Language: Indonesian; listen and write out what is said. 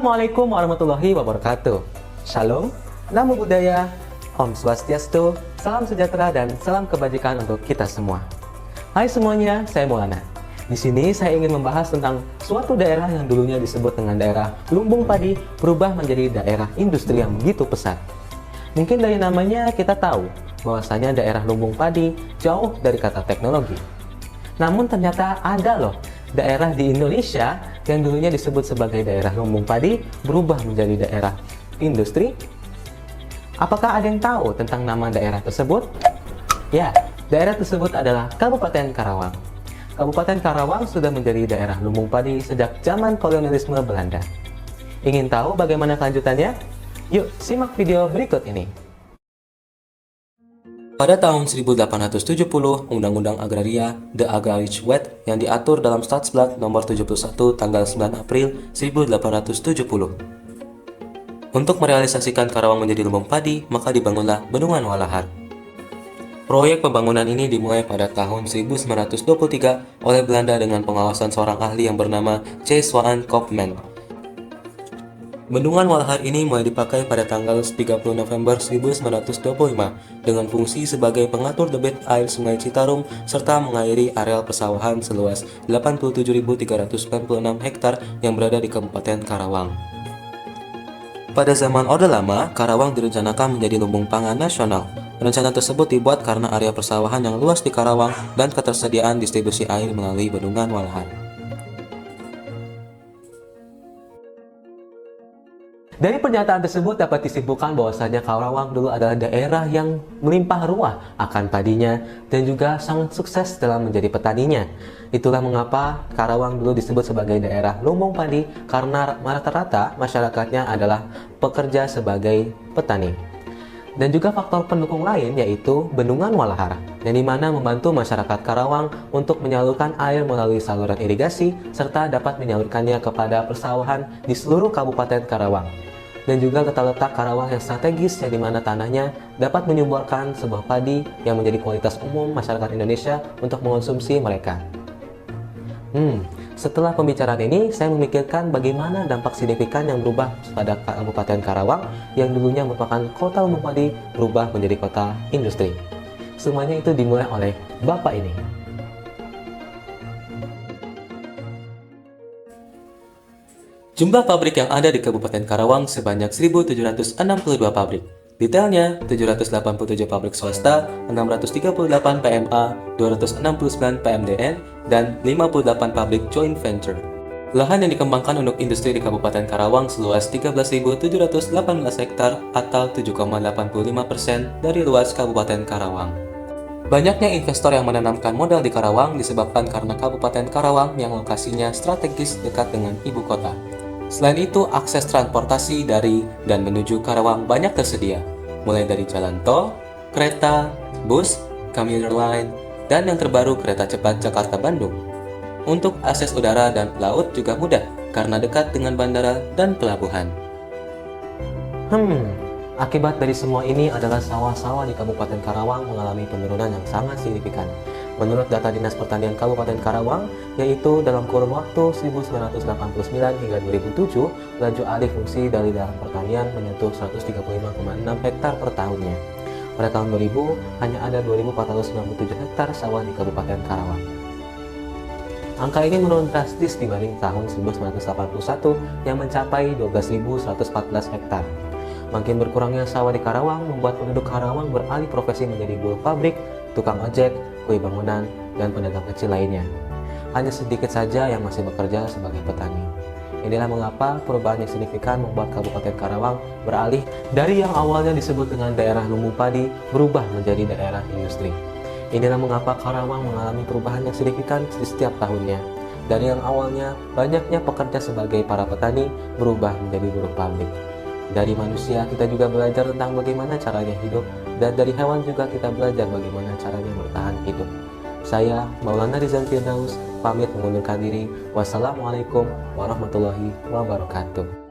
Assalamualaikum warahmatullahi wabarakatuh. Shalom, Namo Buddhaya, Om Swastiastu, salam sejahtera dan salam kebajikan untuk kita semua. Hai semuanya, saya Maulana. Di sini saya ingin membahas tentang suatu daerah yang dulunya disebut dengan daerah lumbung padi berubah menjadi daerah industri yang begitu pesat. Mungkin dari namanya kita tahu bahwasanya daerah lumbung padi jauh dari kata teknologi. Namun ternyata ada loh daerah di Indonesia yang dulunya disebut sebagai daerah lumbung padi berubah menjadi daerah industri. Apakah ada yang tahu tentang nama daerah tersebut? Ya, daerah tersebut adalah Kabupaten Karawang. Kabupaten Karawang sudah menjadi daerah lumbung padi sejak zaman kolonialisme Belanda. Ingin tahu bagaimana kelanjutannya? Yuk, simak video berikut ini. Pada tahun 1870, Undang-Undang Agraria The Agrarisch Wet yang diatur dalam Stadsblad nomor 71 tanggal 9 April 1870. Untuk merealisasikan Karawang menjadi lumbung padi, maka dibangunlah Bendungan Walahar. Proyek pembangunan ini dimulai pada tahun 1923 oleh Belanda dengan pengawasan seorang ahli yang bernama C. Swan Koopman. Bendungan Walahar ini mulai dipakai pada tanggal 30 November 1925 dengan fungsi sebagai pengatur debit air Sungai Citarum serta mengairi areal persawahan seluas 87.396 hektar yang berada di Kabupaten Karawang. Pada zaman Orde Lama, Karawang direncanakan menjadi lumbung pangan nasional. Rencana tersebut dibuat karena area persawahan yang luas di Karawang dan ketersediaan distribusi air melalui Bendungan Walahar. Dari pernyataan tersebut dapat disimpulkan bahwasanya Karawang dulu adalah daerah yang melimpah ruah akan padinya dan juga sangat sukses dalam menjadi petaninya. Itulah mengapa Karawang dulu disebut sebagai daerah lumbung padi karena rata-rata masyarakatnya adalah pekerja sebagai petani. Dan juga faktor pendukung lain yaitu Bendungan Walahar yang dimana membantu masyarakat Karawang untuk menyalurkan air melalui saluran irigasi serta dapat menyalurkannya kepada persawahan di seluruh Kabupaten Karawang. Dan juga letak Karawang yang strategis yang dimana tanahnya dapat menyuburkan sebuah padi yang menjadi kualitas umum masyarakat Indonesia untuk mengonsumsi mereka. Setelah pembicaraan ini, saya memikirkan bagaimana dampak signifikan yang berubah pada Kabupaten Karawang yang dulunya merupakan kota lumbung padi berubah menjadi kota industri. Semuanya itu dimulai oleh Bapak ini. Jumlah pabrik yang ada di Kabupaten Karawang sebanyak 1.762 pabrik. Detailnya, 787 pabrik swasta, 638 PMA, 269 PMDN, dan 58 pabrik joint venture. Lahan yang dikembangkan untuk industri di Kabupaten Karawang seluas 13.718 hektar atau 7,85% dari luas Kabupaten Karawang. Banyaknya investor yang menanamkan modal di Karawang disebabkan karena Kabupaten Karawang yang lokasinya strategis dekat dengan ibu kota. Selain itu, akses transportasi dari dan menuju Karawang banyak tersedia, mulai dari jalan tol, kereta, bus, commuter line, dan yang terbaru kereta cepat Jakarta-Bandung. Untuk akses udara dan laut juga mudah karena dekat dengan bandara dan pelabuhan. Akibat dari semua ini adalah sawah-sawah di Kabupaten Karawang mengalami penurunan yang sangat signifikan. Menurut data Dinas Pertanian Kabupaten Karawang, yaitu dalam kurun waktu 1989 hingga 2007, laju alih fungsi dari dalam pertanian menyentuh 135,6 hektar per tahunnya. Pada tahun 2000, hanya ada 2.497 hektar sawah di Kabupaten Karawang. Angka ini menurun drastis dibanding tahun 1981 yang mencapai 12.114 hektar. Makin berkurangnya sawah di Karawang membuat penduduk Karawang beralih profesi menjadi buruh pabrik, tukang ojek, kuli bangunan, dan pedagang kecil lainnya. Hanya sedikit saja yang masih bekerja sebagai petani. Inilah mengapa perubahan yang signifikan membuat Kabupaten Karawang beralih dari yang awalnya disebut dengan daerah lumbung padi berubah menjadi daerah industri. Inilah mengapa Karawang mengalami perubahan yang signifikan di setiap tahunnya. Dari yang awalnya banyaknya pekerja sebagai para petani berubah menjadi buruh pabrik. Dari manusia kita juga belajar tentang bagaimana caranya hidup, dan dari hewan juga kita belajar bagaimana caranya bertahan hidup. Saya, Maulana Rizal Firdaus, pamit mengundurkan diri. Wassalamualaikum warahmatullahi wabarakatuh.